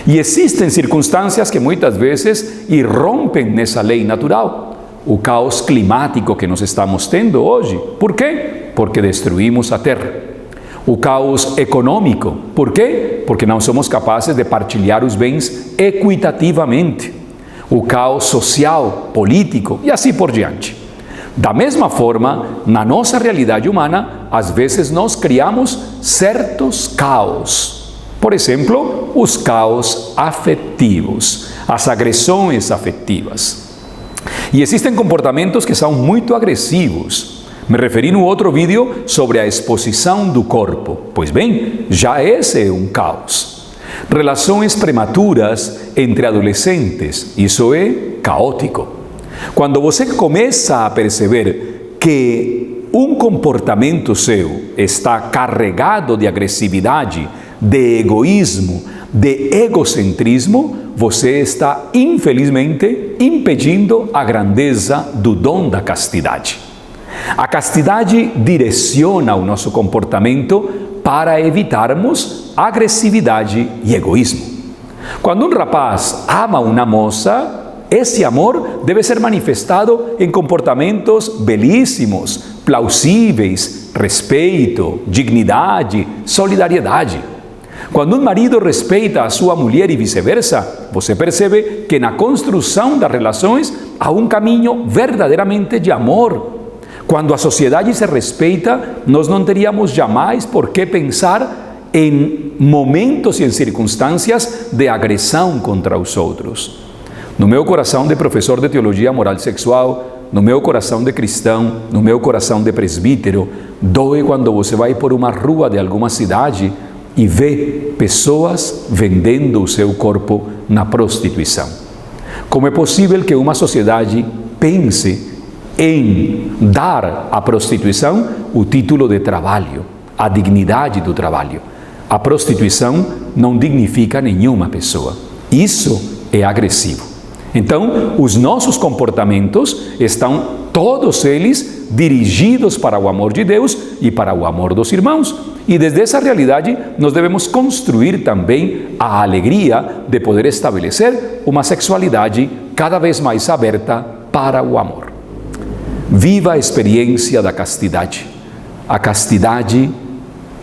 E existem circunstâncias que muitas vezes irrompem nessa lei natural. O caos climático que nós estamos tendo hoje. Por quê? Porque destruímos a terra. O caos econômico. Por quê? Porque não somos capazes de partilhar os bens equitativamente. O caos social, político e assim por diante. Da mesma forma, na nossa realidade humana, às vezes nós criamos certos caos. Por exemplo, os caos afetivos, as agressões afetivas. E existem comportamentos que são muito agressivos. Me referi no outro vídeo sobre a exposição do corpo. Pois bem, já esse é um caos. Relações prematuras entre adolescentes, isso é caótico. Quando você começa a perceber que um comportamento seu está carregado de agressividade, de egoísmo, de egocentrismo, você está, infelizmente, impedindo a grandeza do dom da castidade. A castidade direciona o nosso comportamento para evitarmos agressividade e egoísmo. Quando um rapaz ama uma moça, esse amor deve ser manifestado em comportamentos belíssimos, plausíveis, respeito, dignidade, solidariedade. Quando um marido respeita a sua mulher e vice-versa, você percebe que na construção das relações há um caminho verdadeiramente de amor. Quando a sociedade se respeita, nós não teríamos jamais por que pensar em momentos e em circunstâncias de agressão contra os outros. No meu coração de professor de teologia moral e sexual, no meu coração de cristão, no meu coração de presbítero, dói quando você vai por uma rua de alguma cidade e vê pessoas vendendo o seu corpo na prostituição. Como é possível que uma sociedade pense em dar à prostituição o título de trabalho, a dignidade do trabalho? A prostituição não dignifica nenhuma pessoa. Isso é agressivo. Então, os nossos comportamentos estão todos eles dirigidos para o amor de Deus e para o amor dos irmãos. E desde essa realidade, nós devemos construir também a alegria de poder estabelecer uma sexualidade cada vez mais aberta para o amor. Viva a experiência da castidade. A castidade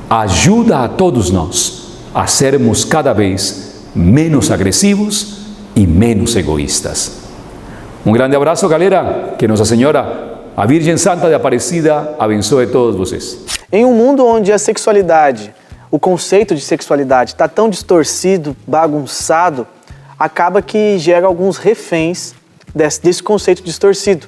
ajuda a todos nós a sermos cada vez menos agressivos e menos egoístas. Um grande abraço, galera. Que Nossa Senhora, a Virgem Santa de Aparecida, abençoe todos vocês. Em um mundo onde a sexualidade, o conceito de sexualidade está tão distorcido, bagunçado, acaba que gera alguns reféns desse conceito distorcido.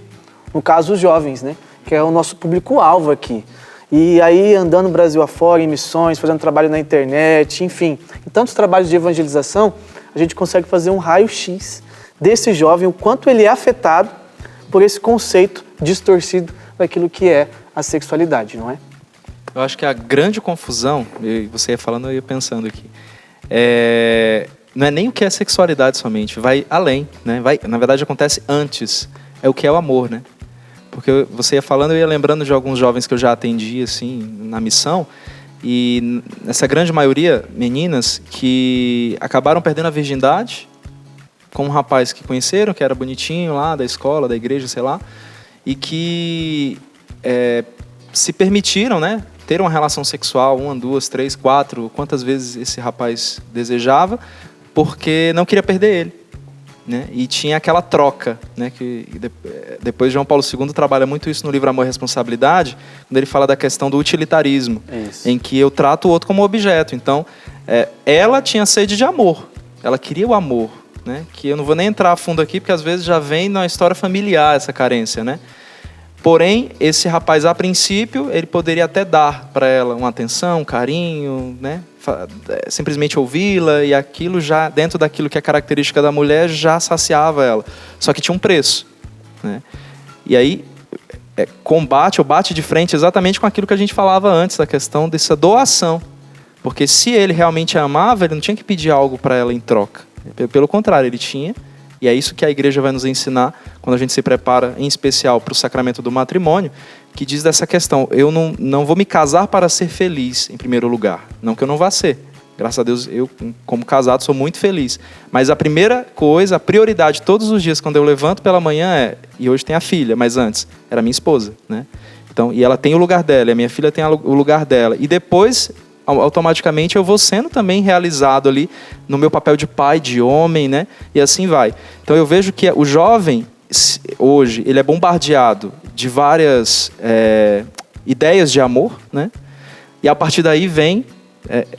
No caso, os jovens, né? Que é o nosso público-alvo aqui. E aí, andando no Brasil afora, em missões, fazendo trabalho na internet, enfim, em tantos trabalhos de evangelização, a gente consegue fazer um raio-x desse jovem, o quanto ele é afetado por esse conceito distorcido daquilo que é a sexualidade, não é? Eu acho que a grande confusão, e você ia falando, eu ia pensando aqui, não é nem o que é sexualidade somente, vai além, né? Na verdade, acontece antes, é o que é o amor, né? Porque você ia falando, eu ia lembrando de alguns jovens que eu já atendi, assim, na missão, E nessa grande maioria, meninas que acabaram perdendo a virgindade com um rapaz que conheceram, que era bonitinho lá da escola, da igreja, sei lá, e que se permitiram, né, ter uma relação sexual, 1, 2, 3, 4, quantas vezes esse rapaz desejava, porque não queria perder ele, né? E tinha aquela troca, né, que depois João Paulo II trabalha muito isso no livro Amor e Responsabilidade, quando ele fala da questão do utilitarismo, em que eu trato o outro como objeto. Então, ela tinha sede de amor, ela queria o amor, né? Que eu não vou nem entrar a fundo aqui, porque às vezes já vem na história familiar essa carência, né? Porém, esse rapaz, a princípio, ele poderia até dar para ela uma atenção, um carinho, né? Simplesmente ouvi-la, e aquilo já, dentro daquilo que é característica da mulher, já saciava ela. Só que tinha um preço, né? E aí, combate ou bate de frente exatamente com aquilo que a gente falava antes, da questão dessa doação. Porque se ele realmente a amava, ele não tinha que pedir algo para ela em troca. Pelo contrário, ele tinha. E é isso que a igreja vai nos ensinar quando a gente se prepara, em especial, para o sacramento do matrimônio, que diz dessa questão: eu não vou me casar para ser feliz, em primeiro lugar. Não que eu não vá ser. Graças a Deus, eu, como casado, sou muito feliz. Mas a primeira coisa, a prioridade, todos os dias, quando eu levanto pela manhã e hoje tem a filha, mas antes, era minha esposa, né? Então, e ela tem o lugar dela, e a minha filha tem o lugar dela. E depois, automaticamente, eu vou sendo também realizado ali no meu papel de pai, de homem, né? E assim vai. Então eu vejo que o jovem, hoje, ele é bombardeado de várias ideias de amor, né? E a partir daí vem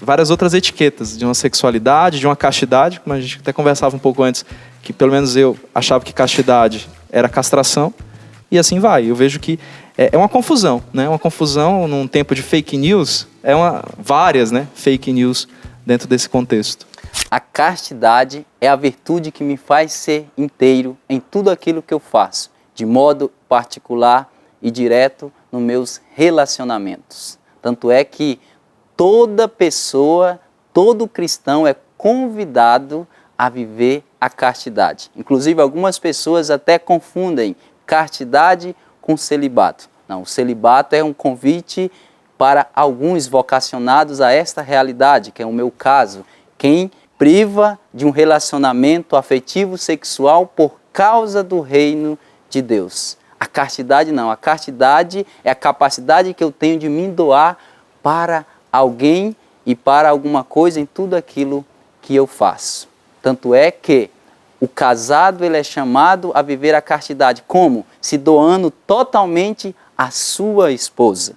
várias outras etiquetas de uma sexualidade, de uma castidade, como a gente até conversava um pouco antes, que pelo menos eu achava que castidade era castração, e assim vai. Eu vejo que é uma confusão, né? Uma confusão num tempo de fake news, várias, né, fake news dentro desse contexto. A castidade é a virtude que me faz ser inteiro em tudo aquilo que eu faço, de modo particular e direto nos meus relacionamentos. Tanto é que toda pessoa, todo cristão é convidado a viver a castidade. Inclusive, algumas pessoas até confundem castidade com celibato. Não, o celibato é um convite para alguns vocacionados a esta realidade, que é o meu caso. Quem priva de um relacionamento afetivo sexual por causa do reino de Deus. A castidade não. A castidade é a capacidade que eu tenho de me doar para alguém e para alguma coisa em tudo aquilo que eu faço. Tanto é que o casado ele é chamado a viver a castidade. Como? Se doando totalmente à sua esposa,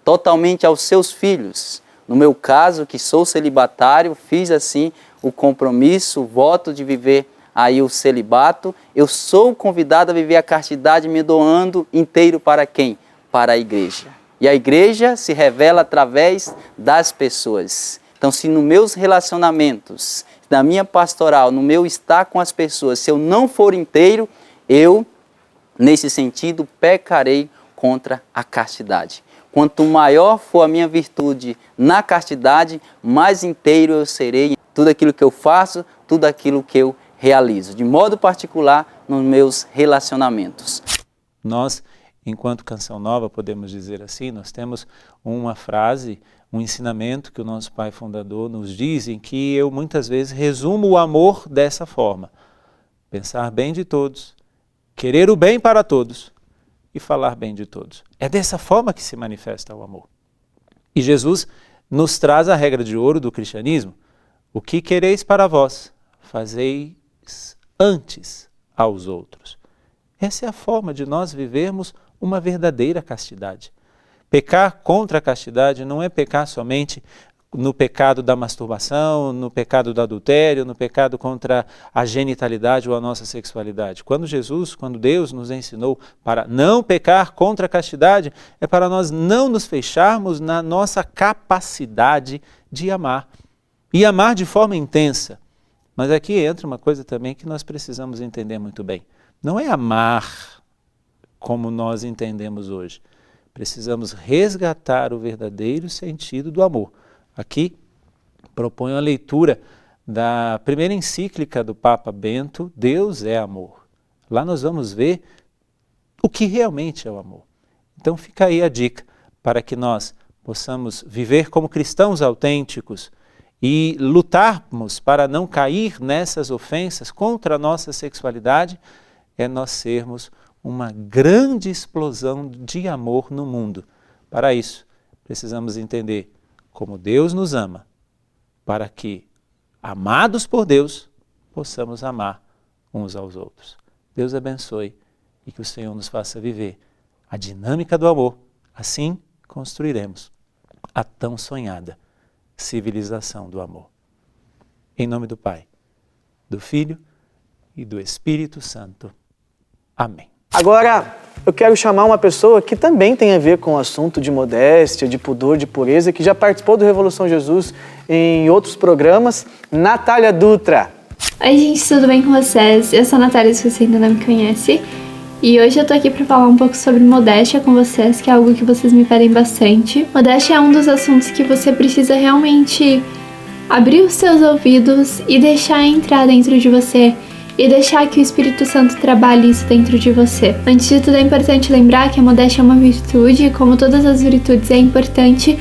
totalmente aos seus filhos. No meu caso, que sou celibatário, fiz assim o compromisso, o voto de viver aí o celibato. Eu sou convidado a viver a castidade me doando inteiro para quem? Para a igreja. E a igreja se revela através das pessoas. Então, se nos meus relacionamentos, na minha pastoral, no meu estar com as pessoas, se eu não for inteiro, eu, nesse sentido, pecarei contra a castidade. Quanto maior for a minha virtude na castidade, mais inteiro eu serei em tudo aquilo que eu faço, tudo aquilo que eu realizo, de modo particular nos meus relacionamentos. Nós, enquanto Canção Nova, podemos dizer assim, nós temos uma frase, um ensinamento que o nosso pai fundador nos diz, em que eu muitas vezes resumo o amor dessa forma: pensar bem de todos, querer o bem para todos e falar bem de todos. É dessa forma que se manifesta o amor. E Jesus nos traz a regra de ouro do cristianismo: o que quereis para vós, fazeis antes aos outros. Essa é a forma de nós vivermos uma verdadeira castidade. Pecar contra a castidade não é pecar somente no pecado da masturbação, no pecado do adultério, no pecado contra a genitalidade ou a nossa sexualidade. Quando Deus nos ensinou para não pecar contra a castidade, é para nós não nos fecharmos na nossa capacidade de amar. E amar de forma intensa. Mas aqui entra uma coisa também que nós precisamos entender muito bem. Não é amar como nós entendemos hoje. Precisamos resgatar o verdadeiro sentido do amor. Aqui proponho a leitura da primeira encíclica do Papa Bento, Deus é amor. Lá nós vamos ver o que realmente é o amor. Então fica aí a dica para que nós possamos viver como cristãos autênticos e lutarmos para não cair nessas ofensas contra a nossa sexualidade, é nós sermos uma grande explosão de amor no mundo. Para isso, precisamos entender como Deus nos ama, para que, amados por Deus, possamos amar uns aos outros. Deus abençoe e que o Senhor nos faça viver a dinâmica do amor. Assim construiremos a tão sonhada civilização do amor. Em nome do Pai, do Filho e do Espírito Santo. Amém. Agora, eu quero chamar uma pessoa que também tem a ver com o assunto de modéstia, de pudor, de pureza, que já participou do Revolução Jesus em outros programas, Natália Dutra. Oi gente, tudo bem com vocês? Eu sou a Natália, se você ainda não me conhece. E hoje eu tô aqui para falar um pouco sobre modéstia com vocês, que é algo que vocês me pedem bastante. Modéstia é um dos assuntos que você precisa realmente abrir os seus ouvidos e deixar entrar dentro de você. E deixar que o Espírito Santo trabalhe isso dentro de você. Antes de tudo, é importante lembrar que a modéstia é uma virtude, e como todas as virtudes é importante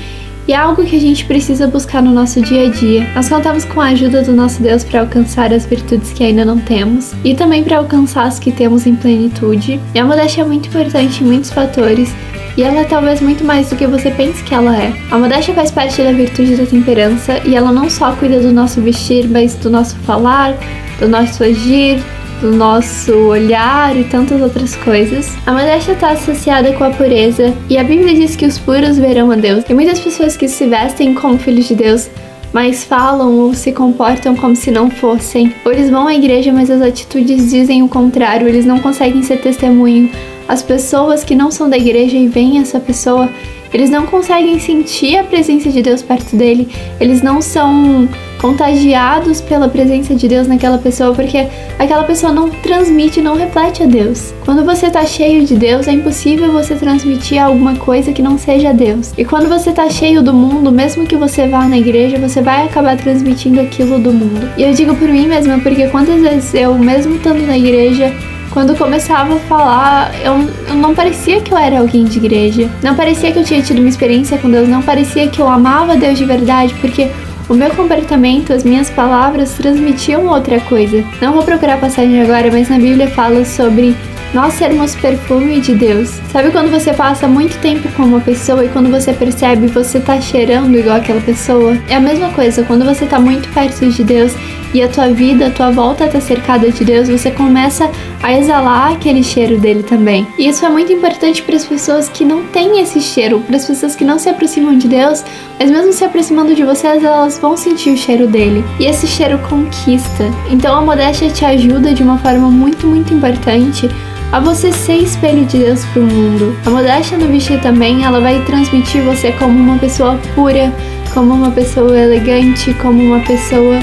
e é algo que a gente precisa buscar no nosso dia a dia. Nós contamos com a ajuda do nosso Deus para alcançar as virtudes que ainda não temos e também para alcançar as que temos em plenitude. E a modéstia é muito importante em muitos fatores e ela é talvez muito mais do que você pensa que ela é. A modéstia faz parte da virtude da temperança e ela não só cuida do nosso vestir, mas do nosso falar, do nosso agir, do nosso olhar e tantas outras coisas. A modéstia está associada com a pureza e a Bíblia diz que os puros verão a Deus. E muitas pessoas que se vestem como filhos de Deus, mas falam ou se comportam como se não fossem. Ou eles vão à igreja, mas as atitudes dizem o contrário, eles não conseguem ser testemunho. As pessoas que não são da igreja e veem essa pessoa, eles não conseguem sentir a presença de Deus perto dele, eles não são contagiados pela presença de Deus naquela pessoa, porque aquela pessoa não transmite, não reflete a Deus. Quando você tá cheio de Deus, é impossível você transmitir alguma coisa que não seja Deus. E quando você tá cheio do mundo, mesmo que você vá na igreja, você vai acabar transmitindo aquilo do mundo. E eu digo por mim mesma, porque quantas vezes eu, mesmo estando na igreja, quando eu começava a falar, eu não parecia que eu era alguém de igreja. Não parecia que eu tinha tido uma experiência com Deus. Não parecia que eu amava Deus de verdade, porque o meu comportamento, as minhas palavras transmitiam outra coisa. Não vou procurar a passagem agora, mas na Bíblia fala sobre nós sermos perfume de Deus. Sabe quando você passa muito tempo com uma pessoa e quando você percebe você tá cheirando igual aquela pessoa? É a mesma coisa, quando você tá muito perto de Deus e a tua vida, a tua volta tá cercada de Deus, você começa a exalar aquele cheiro dele também. E isso é muito importante para as pessoas que não têm esse cheiro, para as pessoas que não se aproximam de Deus, mas mesmo se aproximando de vocês, elas vão sentir o cheiro dele. E esse cheiro conquista. Então a modéstia te ajuda de uma forma muito, muito importante a você ser espelho de Deus pro mundo. A modéstia no vestir também, ela vai transmitir você como uma pessoa pura, como uma pessoa elegante, como uma pessoa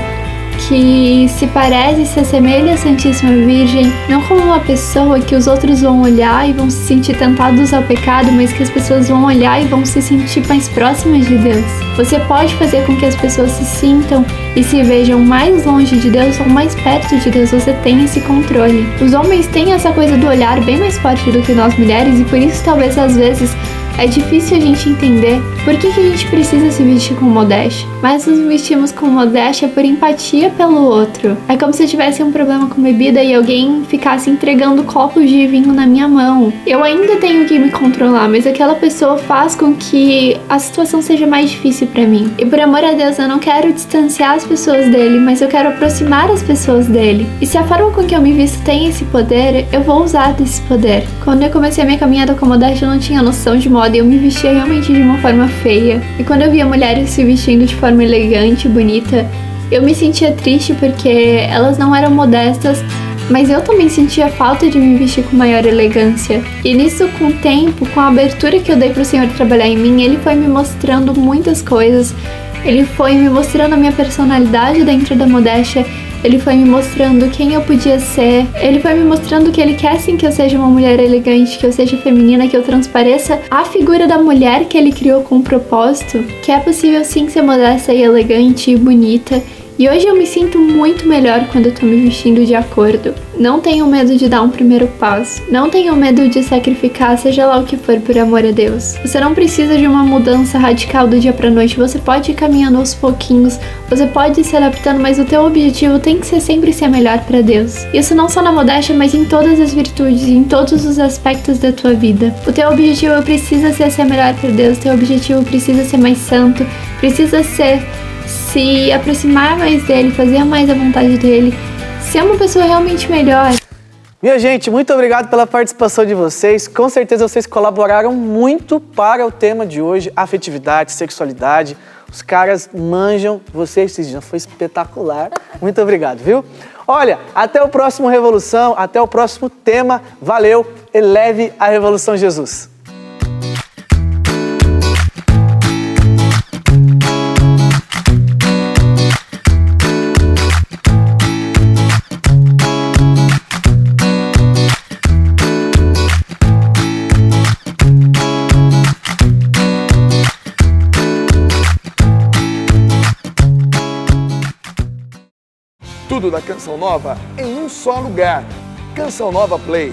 que se parece e se assemelha à Santíssima Virgem, não como uma pessoa que os outros vão olhar e vão se sentir tentados ao pecado, mas que as pessoas vão olhar e vão se sentir mais próximas de Deus. Você pode fazer com que as pessoas se sintam e se vejam mais longe de Deus ou mais perto de Deus. Você tem esse controle. Os homens têm essa coisa do olhar bem mais forte do que nós mulheres e por isso talvez às vezes é difícil a gente entender por que a gente precisa se vestir com modéstia. Mas nos vestimos com modéstia por empatia pelo outro. É como se eu tivesse um problema com bebida e alguém ficasse entregando copos de vinho na minha mão. Eu ainda tenho que me controlar, mas aquela pessoa faz com que a situação seja mais difícil pra mim. E por amor a Deus, eu não quero distanciar as pessoas dele, mas eu quero aproximar as pessoas dele. E se a forma com que eu me visto tem esse poder, eu vou usar desse poder. Quando eu comecei a minha caminhada com modéstia, eu não tinha noção de moda e eu me vestia realmente de uma forma feia. E quando eu via mulheres se vestindo de forma elegante e bonita, eu me sentia triste porque elas não eram modestas, mas eu também sentia falta de me vestir com maior elegância. E nisso, com o tempo, com a abertura que eu dei pro Senhor trabalhar em mim, Ele foi me mostrando muitas coisas. Ele foi me mostrando a minha personalidade dentro da modéstia. Ele foi me mostrando quem eu podia ser. Ele foi me mostrando que Ele quer sim que eu seja uma mulher elegante, que eu seja feminina, que eu transpareça a figura da mulher que Ele criou com um propósito. Que é possível sim ser modesta e elegante e bonita E hoje eu me sinto muito melhor quando eu tô me vestindo de acordo. Não tenho medo de dar um primeiro passo. Não tenho medo de sacrificar, seja lá o que for, por amor a Deus. Você não precisa de uma mudança radical do dia pra noite. Você pode ir caminhando aos pouquinhos. Você pode ir se adaptando, mas o teu objetivo tem que ser sempre ser melhor pra Deus. Isso não só na modéstia, mas em todas as virtudes, em todos os aspectos da tua vida. O teu objetivo precisa ser melhor pra Deus. O teu objetivo precisa ser mais santo. Precisa ser se aproximar mais dele, fazer mais a vontade dele, ser uma pessoa realmente melhor. Minha gente, muito obrigado pela participação de vocês. Com certeza vocês colaboraram muito para o tema de hoje, afetividade, sexualidade. Os caras manjam, vocês já foi espetacular. Muito obrigado, viu? Olha, até o próximo Revolução, até o próximo tema. Valeu, eleve a Revolução Jesus. Tudo da Canção Nova em um só lugar. Canção Nova Play.